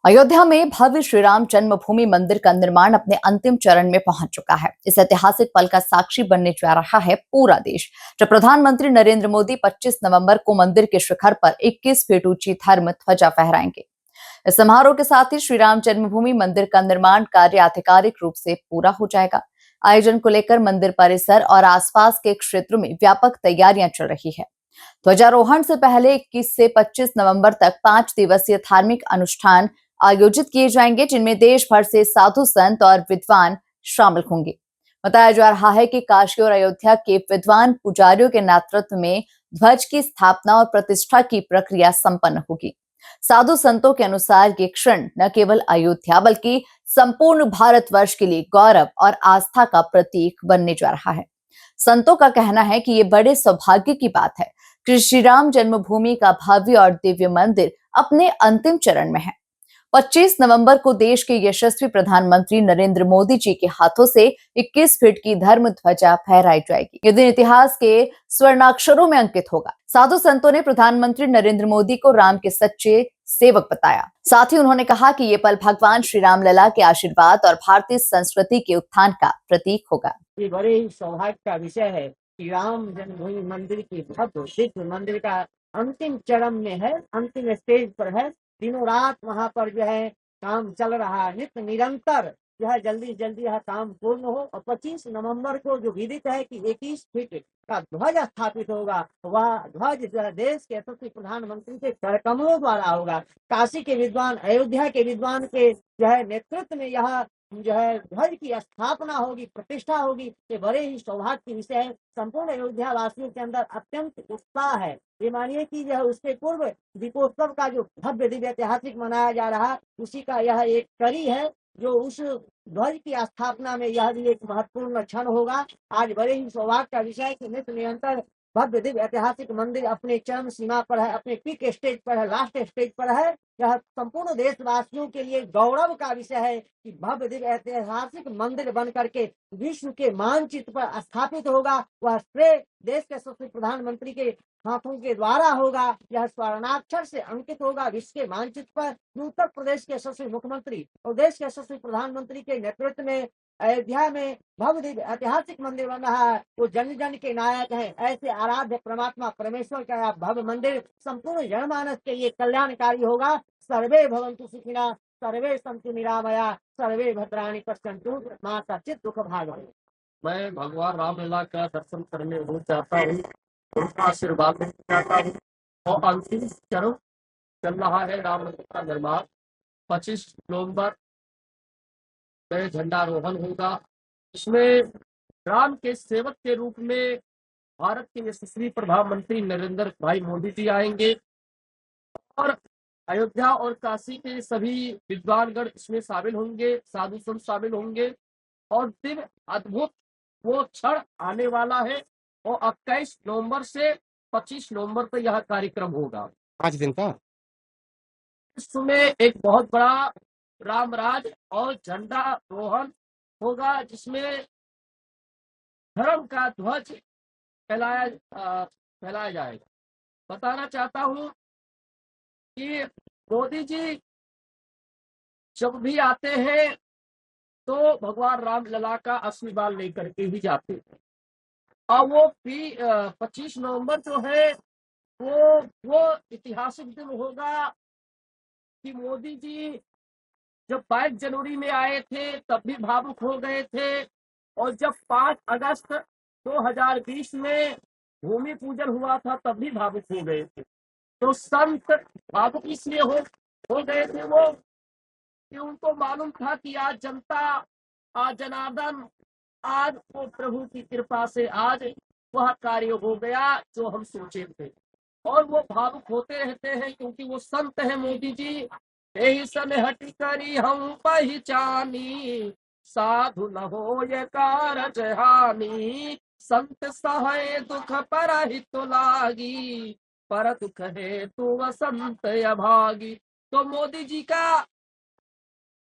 अयोध्या में भव्य श्री राम जन्मभूमि मंदिर का निर्माण अपने अंतिम चरण में पहुंच चुका है। इस ऐतिहासिक पल का साक्षी बनने जा रहा है पूरा देश, जब प्रधानमंत्री नरेंद्र मोदी 25 नवंबर को मंदिर के शिखर पर 21 फीट ऊंची धर्म ध्वजा फहराएंगे। इस समारोह के साथ ही श्री राम जन्मभूमि मंदिर का निर्माण कार्य आधिकारिक रूप से पूरा हो जाएगा। आयोजन को लेकर मंदिर परिसर और आसपास के क्षेत्रों में व्यापक तैयारियां चल रही है। ध्वजारोहण से पहले 21 से 25 नवंबर तक 5 दिवसीय धार्मिक अनुष्ठान आयोजित किए जाएंगे, जिनमें देश भर से साधु संत और विद्वान शामिल होंगे। बताया जा रहा है कि काशी और अयोध्या के विद्वान पुजारियों के नेतृत्व में ध्वज की स्थापना और प्रतिष्ठा की प्रक्रिया संपन्न होगी। साधु संतों के अनुसार ये क्षण न केवल अयोध्या बल्कि संपूर्ण भारतवर्ष के लिए गौरव और आस्था का प्रतीक बनने जा रहा है। संतों का कहना है कि ये बड़े सौभाग्य की बात है कि श्री राम जन्मभूमि का भव्य और दिव्य मंदिर अपने अंतिम चरण में है। 25 नवंबर को देश के यशस्वी प्रधानमंत्री नरेंद्र मोदी जी के हाथों से 21 फीट की धर्म ध्वजा फहराई जाएगी। ये दिन इतिहास के स्वर्णाक्षरों में अंकित होगा। साधु संतों ने प्रधानमंत्री नरेंद्र मोदी को राम के सच्चे सेवक बताया। साथ ही उन्होंने कहा कि ये पल भगवान श्री राम लला के आशीर्वाद और भारतीय संस्कृति के उत्थान का प्रतीक होगा। ये बड़े ही सौभाग्य का विषय है कि राम जन्मभूमि मंदिर की भव्य दिव्य मंदिर का अंतिम चरण में है, अंतिम स्टेज पर है। दिनों रात वहाँ पर जो है काम चल रहा है, नित्य निरंतर जो है जल्दी जल्दी यह काम पूर्ण हो। और 25 नवंबर को जो विदित है कि 21 फीट का ध्वज स्थापित होगा, वह ध्वज जो है देश के यशस्वी प्रधानमंत्री के करकमलों द्वारा होगा। काशी के विद्वान, अयोध्या के विद्वान के जो है नेतृत्व में यह जो है ध्वज की स्थापना होगी, प्रतिष्ठा होगी। ये बड़े ही सौभाग्य के विषय है। संपूर्ण अयोध्या वासियों के अंदर अत्यंत उत्साह है। ये मानिए कि यह उसके पूर्व दीपोत्सव का जो भव्य दिव्य ऐतिहासिक मनाया जा रहा है, उसी का यह एक कड़ी है, जो उस ध्वज की स्थापना में यह भी एक महत्वपूर्ण क्षण होगा। आज बड़े ही सौभाग्य का विषय है कि नित्य निरंतर भव्य दिव्य ऐतिहासिक मंदिर अपने चरम सीमा पर है, अपने पीक स्टेज पर है, लास्ट स्टेज पर है। यह संपूर्ण देशवासियों के लिए गौरव का विषय है कि भव्य दिव्य ऐतिहासिक मंदिर बन करके विश्व के मानचित्र पर स्थापित होगा। वह श्रेय देश के यशस्वी प्रधानमंत्री के हाथों के द्वारा होगा। यह स्वर्णाक्षर से अंकित होगा विश्व के मानचित्र पर। उत्तर प्रदेश के यशस्वी मुख्यमंत्री और देश के यशस्वी प्रधानमंत्री के नेतृत्व में अयोध्या में भव्य दिव्य ऐतिहासिक मंदिर बन रहा है। वो जन जन के नायक हैं। ऐसे आराध्य परमात्मा परमेश्वर का भव्य मंदिर संपूर्ण जनमानस के लिए कल्याणकारी होगा। सर्वे भवन्तु सुखिनः, सर्वे सन्तु निरामया, सर्वे भद्राणि पश्यन्तु मां कश्चित् दुःख भाग्। मैं भगवान रामलला का दर्शन करने बहुत चाहता हूँ, उनका आशीर्वाद लेना चाहता हूँ। और अंतिम चरण चल रहा है रामलला का निर्माण। 25 नवंबर में झंडारोहण होगा। इसमें राम के सेवक के रूप में भारत के यशस्वी प्रधानमंत्री नरेंद्र भाई मोदी जी आएंगे और अयोध्या और काशी के सभी विद्वानगण इसमें शामिल होंगे, साधु संत शामिल होंगे। और दिन अद्भुत वो क्षण आने वाला है। और 21 नवंबर से 25 नवंबर तक यह कार्यक्रम होगा, 5 दिन का। इसमें एक बहुत बड़ा रामराज और झंडा रोहण होगा, जिसमें धर्म का ध्वज फैलाया जाएगा। बताना चाहता हूँ कि मोदी जी जब भी आते हैं तो भगवान राम लला का आशीर्वाद लेकर के ही जाते हैं। और वो 25 नवंबर जो है वो ऐतिहासिक दिन होगा कि मोदी जी जब 22 जनवरी में आए थे तब भी भावुक हो गए थे, और जब 5 अगस्त 2020 में भूमि पूजन हुआ था तब भी भावुक हो गए थे। तो संत भावुक इसलिए हो गए थे वो कि उनको मालूम था कि आज जनता, आज जनार्दन, आज वो प्रभु की कृपा से आज वह कार्य हो गया जो हम सोचे थे। और वो भावुक होते रहते हैं क्योंकि वो संत है मोदी जी। यही सन हट करी हम पहचानी, साधु न हो ये कारज हानि, संत सहाय दुख पर हित लागी, पर दुख है तू वसंत अभागी। तो मोदी जी का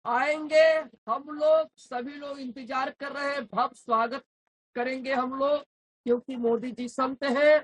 आएंगे, हम लोग सभी लोग इंतजार कर रहे हैं, भव्य स्वागत करेंगे हम लोग, क्योंकि मोदी जी संत हैं।